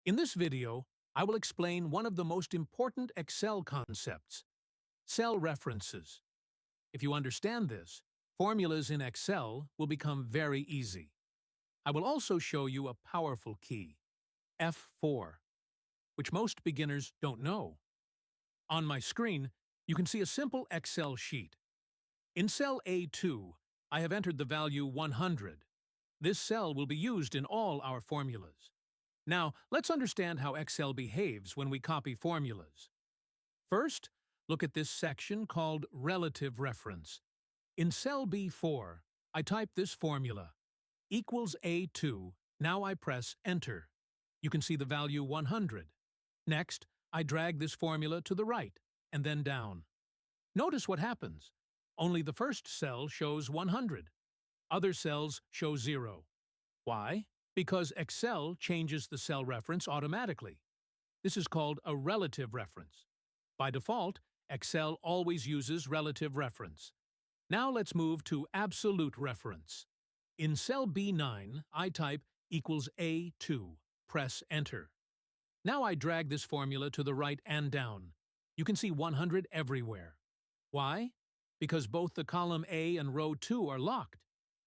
In this video, I will explain one of the most important Excel concepts, cell references. If you understand this, formulas in Excel will become very easy. I will also show you a powerful key, F4, which most beginners don't know. On my screen, you can see a simple Excel sheet. In cell A2, I have entered the value 100. This cell will be used in all our formulas. Now, let's understand how Excel behaves when we copy formulas. First, look at this section called Relative Reference. In cell B4, I type this formula, equals A2, now I press Enter. You can see the value 100. Next, I drag this formula to the right, and then down. Notice what happens. Only the first cell shows 100. Other cells show 0. Why? Because Excel changes the cell reference automatically. This is called a relative reference. By default, Excel always uses relative reference. Now let's move to absolute reference. In cell B9, I type equals A2. Press Enter. Now I drag this formula to the right and down. You can see 100 everywhere. Why? Because both the column A and row 2 are locked.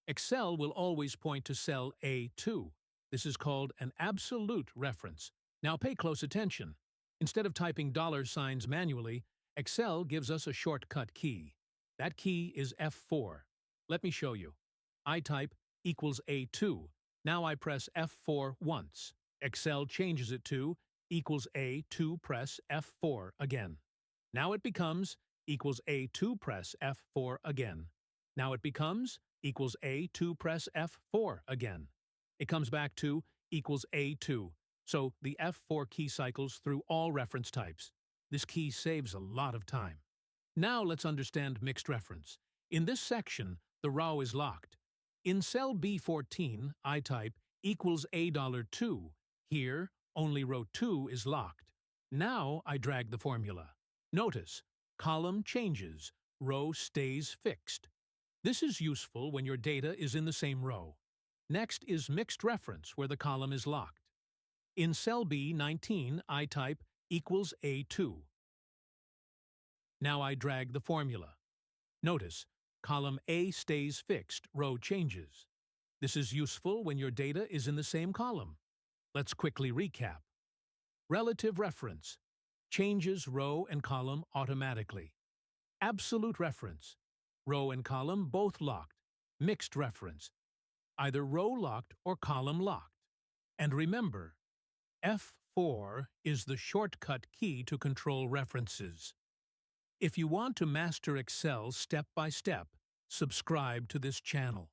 Excel will always point to cell A2. This is called an absolute reference. Now pay close attention. Instead of typing $signs manually, Excel gives us a shortcut key. That key is F4. Let me show you. I type equals A2. Now I press F4 once. Excel changes it to equals A2, press F4 again. Now it becomes equals A2, press F4 again. Now it becomes equals A2, press F4 again. It comes back to equals A2, so the F4 key cycles through all reference types. This key saves a lot of time. Now let's understand mixed reference. In this section, the row is locked. In cell B14, I type equals $2. Here, only row 2 is locked. Now I drag the formula. Notice, column changes, row stays fixed. This is useful when your data is in the same row. Next is mixed reference, where the column is locked. In cell B19, I type equals A2. Now I drag the formula. Notice, column A stays fixed, row changes. This is useful when your data is in the same column. Let's quickly recap. Relative reference changes row and column automatically. Absolute reference, row and column both locked. Mixed reference, either row locked or column locked. And remember, F4 is the shortcut key to control references. If you want to master Excel step by step, subscribe to this channel.